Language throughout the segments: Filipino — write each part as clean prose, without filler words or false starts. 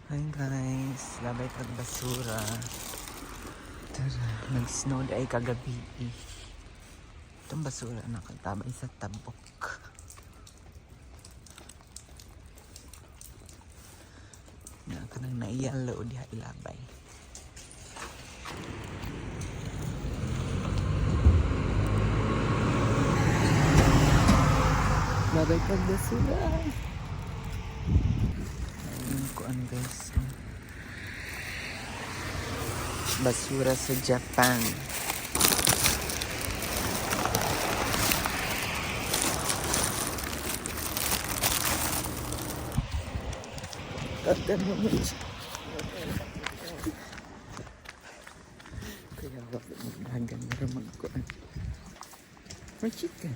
Hi guys, labay kag basura. Tara, nag-snow ay kagabi. Itong basura nakatabay sa tabok. Na kanang naiyalo diha ilabay. Labay kag basura. Ayun ko ano guys. Basura sa Japan. Katan mo mo siya. Kaya wala magdagan na ramang ko. May chicken.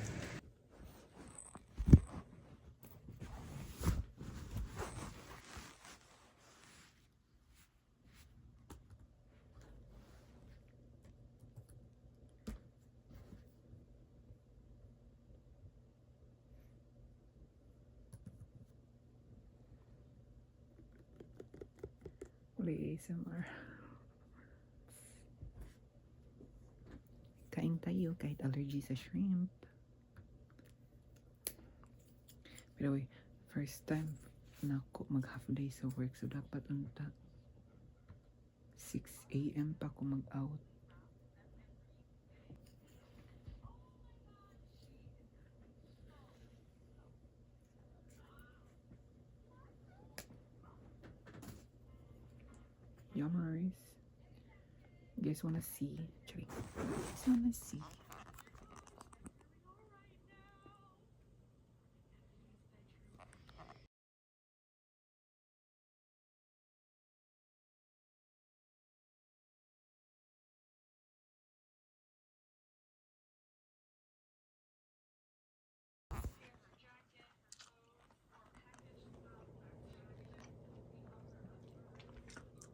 Uli ASMR. Kain tayo kahit allergy sa shrimp. Pero wait, first time na ako mag half day sa work so dapat unta 6 AM pa ako mag-out. Yummers. You guys wanna see? Actually, you guys wanna see?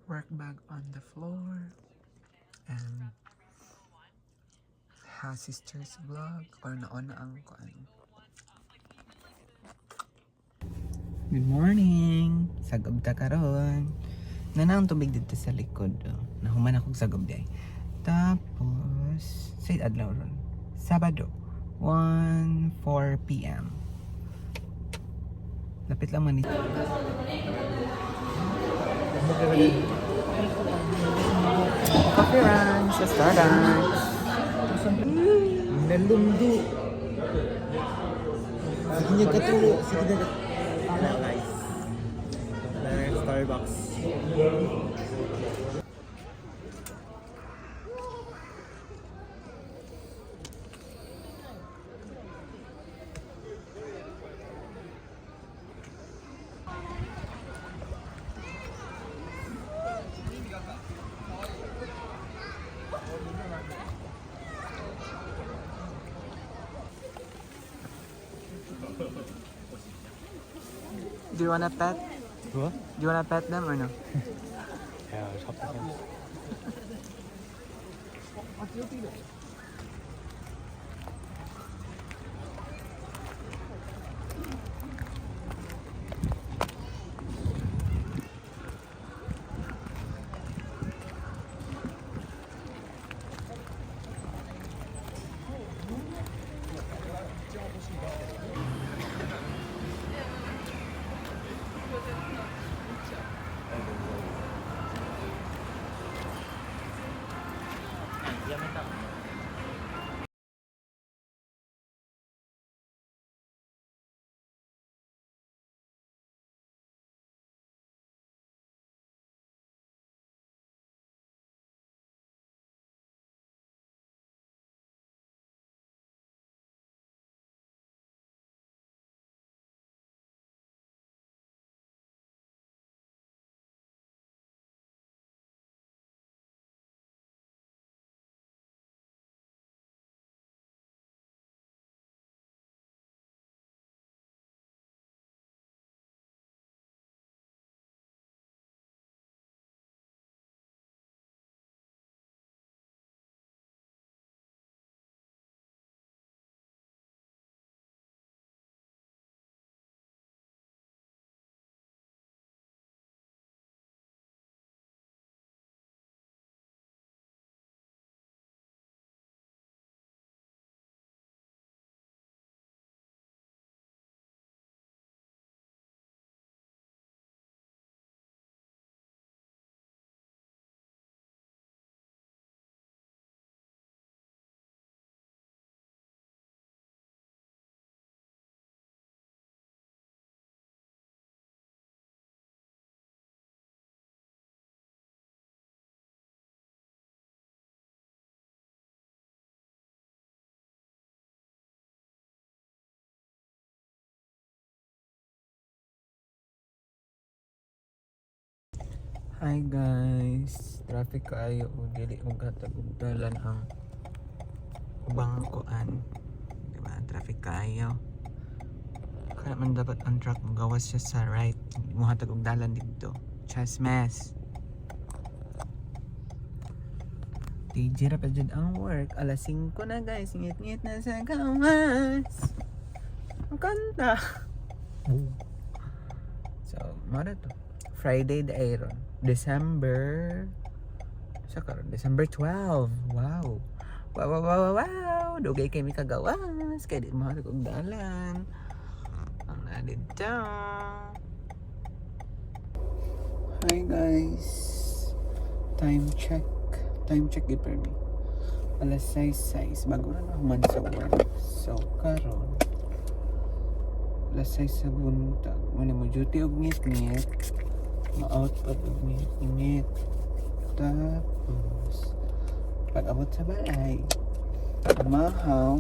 Work bag on the floor and ha sister's vlog or naon ang kuan. Good morning! Sagob ta karon. Nanaon tubig dito sa likod. Oh. Nahuman ako sagob day. Tapos, say adlaw ron. Sabado, 1:04 PM. Lapit lang man ito. Coffee run sa Starbucks. Nalundo. Sige niya katulo. Sige na. Hello guys. Starbucks. Do you wanna pet? What? Do you wanna pet them or no? Yeah, shop Hi guys, traffic kayo o dili mo gatag-dalan ang ubang kuan. Diba, traffic kayo. Kaya man dapat ang truck mo gawas siya sa right. Hindi mo hatag og dalan dito. Chas mess. TJ ra pa dyan ang work. Alas 5 na guys. Ngit-ngit na sa gawas. Ang kanta. So, mara to. Friday the Iron. December sa karon December 12. Wow. Wow, wow, wow, wow, wow. Dugay kay mi kagawas. Kaya di mo og dalan. Ang nadito. Hi guys. Time check. Time check gid per me. Alas 6:06 bago na naman sa work. So karon alas 6 sa buntag. Muna mo duty og ngit-ngit. Ma-out pa og ngit-ngit. Tapos pag-abot sa balay mahaw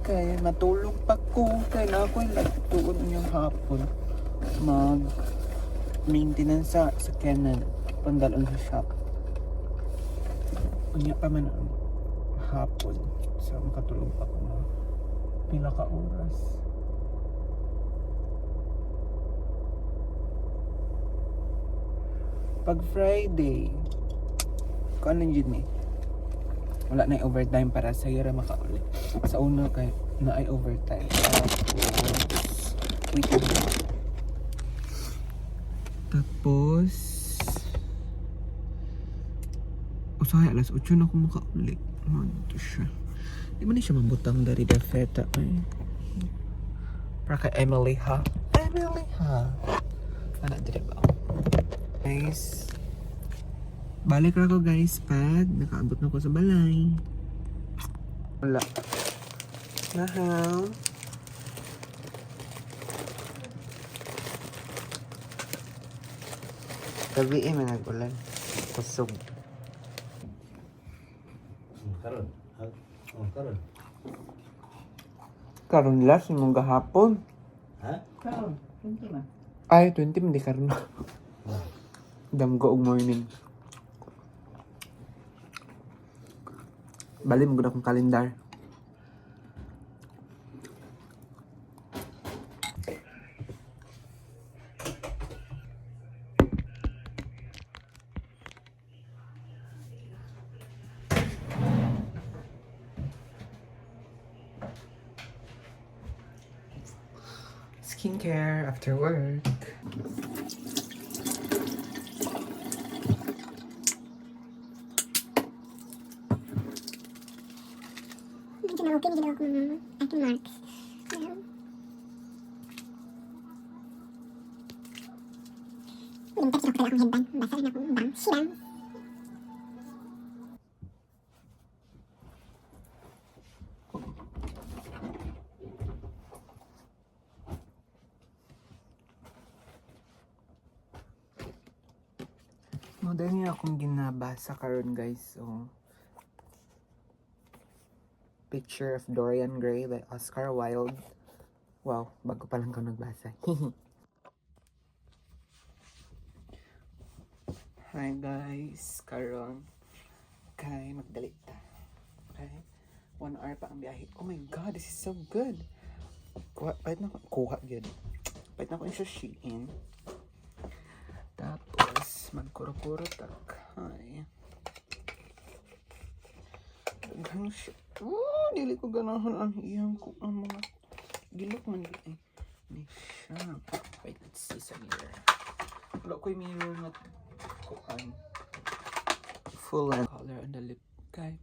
kaya matulog pa ko kaya na ako'y lagtuon yung hapon mag maintenance sa Canon pandalon sa shop unya pa man ang hapon so makatulog pa ko na pila ka oras. Pag Friday kung ano yun eh wala na overtime para sa ira makaulit sa una kay na ay overtime tapos usahay alas 8 na ako makaulit ano to siya di ba ni siya mabutang dari da feta ay para kay Emily ha anak dire ba guys balik ako guys pag nakaabot na ako sa balay. Wala. Nahaw. Gabi may nag-ulan. Kusog. Karon. Karon. Karon last mong gahapon. Ha? Karon, 20 man. Ay, 20 hindi karon na. Damgo og morning. Bali mo gud akong kalendar. Skincare after work. Okay, hindi ako aking marks. Lintas ako akong headband. Basa rin akong bang. Silang. Modern niya akong ginabasa karon guys. So, Picture of Dorian Gray by Oscar Wilde. Wow, bago pa lang ko nagbasa. Hi guys, karon kay magdali ta. Okay? 1 hour pa ang biyahe. Oh my god, this is so good. Pahit na yun. Pahit na ko yung Shein. Tapos, magkuro-kuro tak. Hi. Daghang shit. Oh, dili ko ganahan ang iyang ko ang mga gilok man di ay. Ni siya. Wait, let's see sa mirror. Wala ko yung mirror na kuan. Full color on the lip. Okay.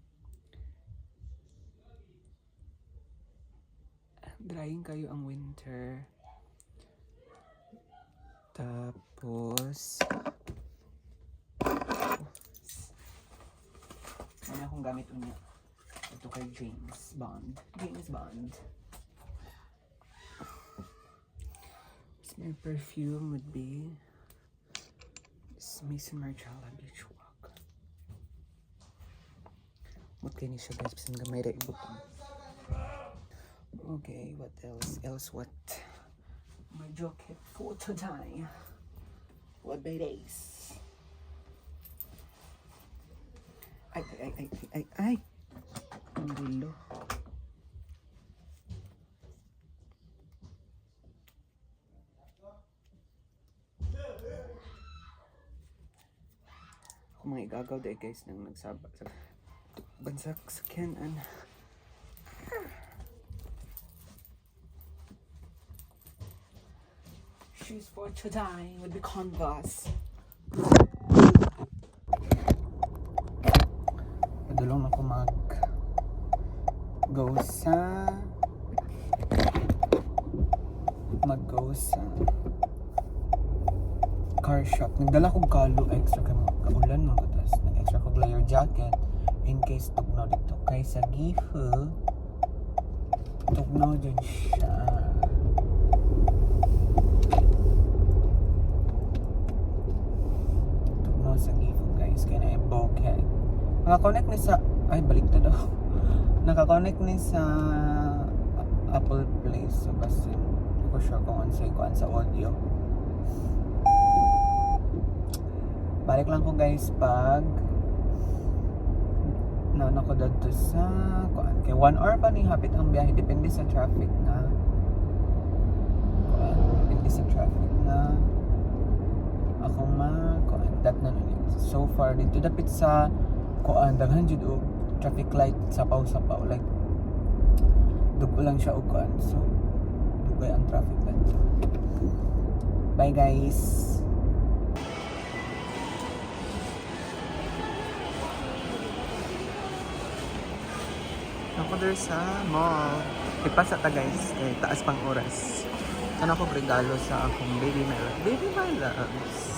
Drying kayo ang winter. Tapos ano akong gamit unya. Ito kay James Bond. My perfume would be this Maison Margiela Beach Walk. What can you show guys? Bisan gamay ra ibutang. Okay, what else? What? My jacket for today. What by days? Ay. Ang rilo. Ako mga igagaw dahil guys nang nagsaba sa bansak sa Kenan. Shoes for today would be Converse. Padulong ako mag-go sa car shop. Nagdala kong kalo extra kaulan mga tas. Nag-extra kong layer jacket in case tugnaw dito. Kay sa Gifu tugnaw dyan siya. Tugnaw sa Gifu guys. Kaya na yung bokeh. Nakakonect ni sa baliktad daw. Nakakonect ni sa Apple Play. So basta hindi ko sure kung ano sa audio. Balik lang ko guys pag nauna ko dito sa kay 1 hour pa ni hapit ang biyahe depende sa traffic na ako that na so far dito dapit sa daghan jud og traffic light sapaw like dugo lang siya og so dugay ang traffic light. Bye guys. Ako there sa mall. Ipasa ta guys. Kay taas pang oras. Ano ko regalo sa akong baby my loves.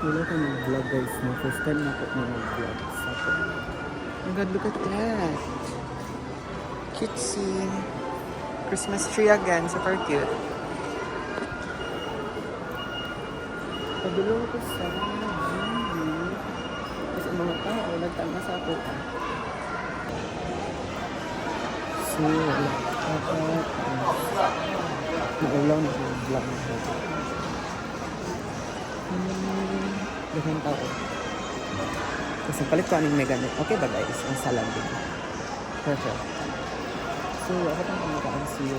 Wala ko mag-vlog guys. No? First time na ako mag-vlog sa ako. Oh God, look at that. Cutesy. Christmas tree again. Super cute. Padulong ko sa mga tao, nagtanga sa ako ka. So, naulaw na ko vlog na ko. Dahan tao. Kasi palit ko anong meganet. Okay ba guys? Ang salam din. Perfect. So, ako pang kumakaang siyo.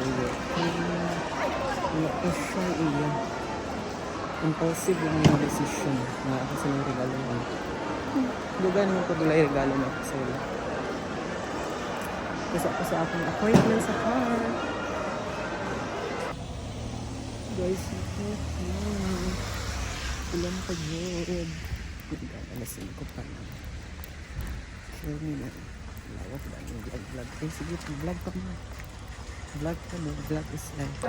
Wala ko siya iya. Impulsive lang yung decision na ako sa mga regalo mo. Dugan mo ko dulay regalo na ako sa ila. Kasi ako sa akong appointment sa car. Guys, ito. Ulam ka yun. Alasin ko pa na. Sure me na. Lawak ba yung vlog? Sige, vlog ka mo. Vlog is life.